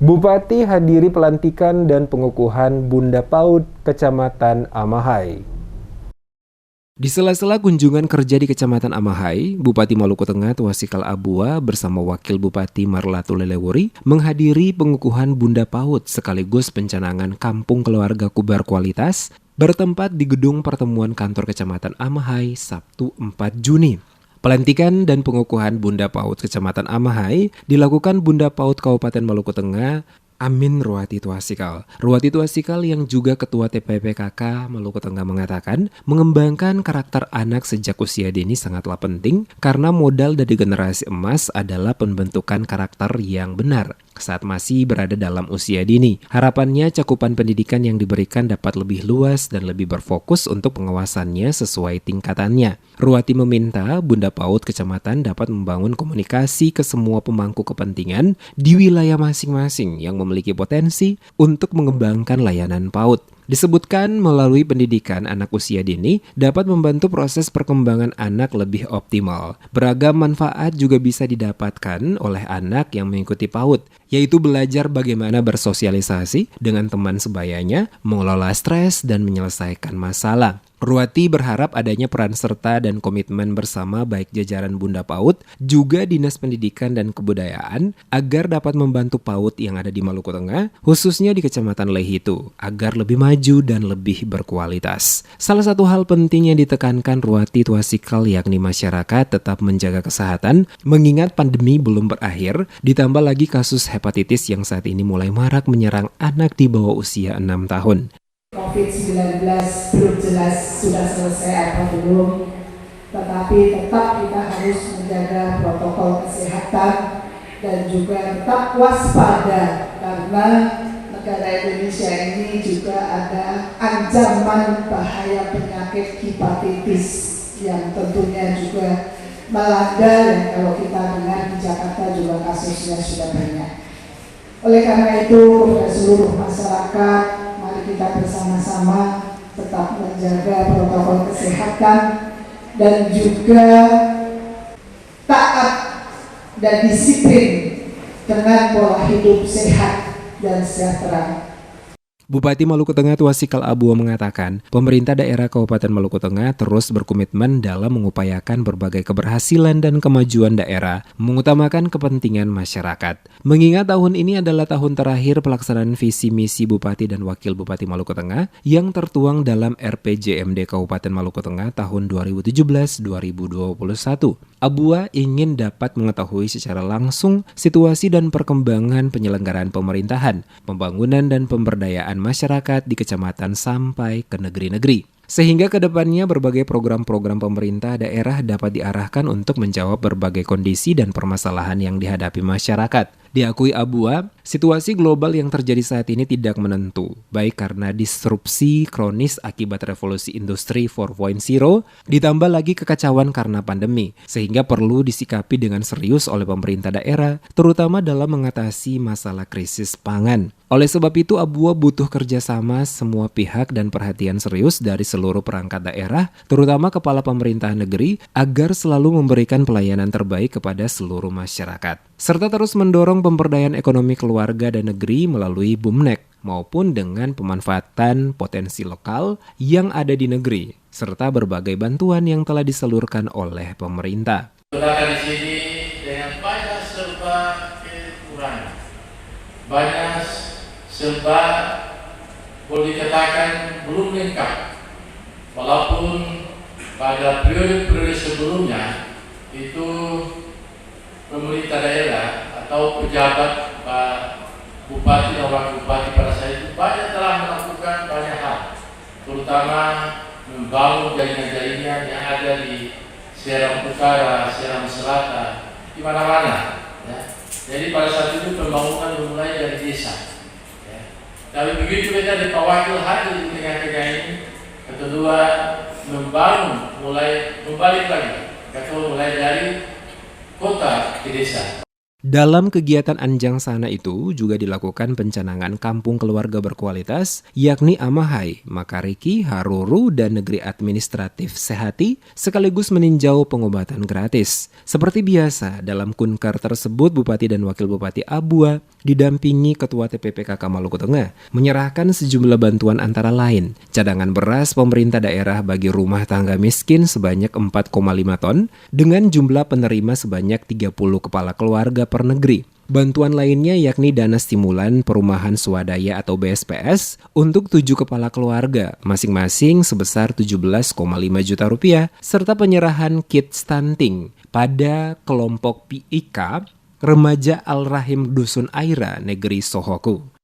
Bupati hadiri pelantikan dan pengukuhan Bunda PAUD Kecamatan Amahai. Di sela-sela kunjungan kerja di Kecamatan Amahai, Bupati Maluku Tengah Tuasikal Abua bersama Wakil Bupati Marlatu Lelewuri menghadiri pengukuhan Bunda PAUD sekaligus pencanangan Kampung Keluarga Kubar Kualitas bertempat di Gedung Pertemuan Kantor Kecamatan Amahai Sabtu 4 Juni. Pelantikan dan pengukuhan Bunda PAUD Kecamatan Amahai dilakukan Bunda PAUD Kabupaten Maluku Tengah, Amin Ruwati Tuasikal. Ruwati Tuasikal yang juga Ketua TPPKK Maluku Tengah mengatakan, mengembangkan karakter anak sejak usia dini sangatlah penting karena modal dari generasi emas adalah pembentukan karakter yang benar saat masih berada dalam usia dini. Harapannya cakupan pendidikan yang diberikan dapat lebih luas dan lebih berfokus untuk pengawasannya sesuai tingkatannya. Ruwati meminta Bunda PAUD Kecamatan dapat membangun komunikasi ke semua pemangku kepentingan di wilayah masing-masing yang memiliki potensi untuk mengembangkan layanan PAUD. Disebutkan melalui pendidikan anak usia dini dapat membantu proses perkembangan anak lebih optimal. Beragam manfaat juga bisa didapatkan oleh anak yang mengikuti PAUD, yaitu belajar bagaimana bersosialisasi dengan teman sebayanya, mengelola stres, dan menyelesaikan masalah. Ruwati berharap adanya peran serta dan komitmen bersama baik jajaran Bunda PAUD, juga Dinas Pendidikan dan Kebudayaan agar dapat membantu PAUD yang ada di Maluku Tengah, khususnya di Kecamatan Lehitu, agar lebih maju dan lebih berkualitas. Salah satu hal penting yang ditekankan Ruwati Tuasikal yakni masyarakat tetap menjaga kesehatan, mengingat pandemi belum berakhir, ditambah lagi kasus hepatitis yang saat ini mulai marak menyerang anak di bawah usia 6 tahun. COVID-19 belum jelas sudah selesai atau belum, tetapi tetap kita harus menjaga protokol kesehatan dan juga tetap waspada karena negara Indonesia ini juga ada ancaman bahaya penyakit hepatitis yang tentunya juga melanda, dan kalau kita dengar di Jakarta juga kasusnya sudah banyak. Oleh karena itu, kepada seluruh masyarakat, kita bersama-sama tetap menjaga protokol kesehatan dan juga taat dan disiplin dengan pola hidup sehat dan sejahtera. Bupati Maluku Tengah Tuasikal Abua mengatakan, pemerintah daerah Kabupaten Maluku Tengah terus berkomitmen dalam mengupayakan berbagai keberhasilan dan kemajuan daerah, mengutamakan kepentingan masyarakat. Mengingat tahun ini adalah tahun terakhir pelaksanaan visi misi Bupati dan Wakil Bupati Maluku Tengah yang tertuang dalam RPJMD Kabupaten Maluku Tengah tahun 2017-2021. Abua ingin dapat mengetahui secara langsung situasi dan perkembangan penyelenggaraan pemerintahan, pembangunan dan pemberdayaan masyarakat di kecamatan sampai ke negeri-negeri. Sehingga ke depannya berbagai program-program pemerintah daerah dapat diarahkan untuk menjawab berbagai kondisi dan permasalahan yang dihadapi masyarakat. Diakui Abua, situasi global yang terjadi saat ini tidak menentu, baik karena disrupsi kronis akibat revolusi industri 4.0, ditambah lagi kekacauan karena pandemi, sehingga perlu disikapi dengan serius oleh pemerintah daerah, terutama dalam mengatasi masalah krisis pangan. Oleh sebab itu, Abua butuh kerjasama semua pihak dan perhatian serius dari seluruh perangkat daerah, terutama kepala pemerintahan negeri, agar selalu memberikan pelayanan terbaik kepada seluruh masyarakat. Serta terus mendorong pemberdayaan ekonomi keluarga dan negeri melalui BUMNEK maupun dengan pemanfaatan potensi lokal yang ada di negeri, serta berbagai bantuan yang telah disalurkan oleh pemerintah. Di sini dengan banyak serba kekurangan, banyak serba boleh dikatakan belum lengkap, walaupun pada periode sebelumnya itu pemerintah daerah atau pejabat bupati dan wakil bupati pada saat itu banyak telah melakukan banyak hal, terutama membangun jaringan-jaringan yang ada di Seram Utara, Seram Selatan, di mana-mana. Ya. Jadi pada saat itu pembangunan dimulai dari desa. Ya. Tapi begitu kita di Pak Wakil hadir di tengah-tengah ini, kedua membangun mulai kembali lagi, mulai dari kota ke desa. Dalam kegiatan Anjang Sana itu juga dilakukan pencanangan kampung keluarga berkualitas, yakni Amahai, Makariki, Haruru, dan Negeri Administratif Sehati, sekaligus meninjau pengobatan gratis. Seperti biasa, dalam kunker tersebut Bupati dan Wakil Bupati Abua didampingi Ketua TPPKK Maluku Tengah, menyerahkan sejumlah bantuan antara lain, cadangan beras pemerintah daerah bagi rumah tangga miskin sebanyak 4,5 ton, dengan jumlah penerima sebanyak 30 kepala keluarga per negeri. Bantuan lainnya yakni dana stimulan perumahan swadaya atau BSPS untuk 7 kepala keluarga, masing-masing sebesar 17,5 juta rupiah, serta penyerahan kit stunting pada kelompok PIK Remaja Al-Rahim Dusun Aira, Negeri Sohoku.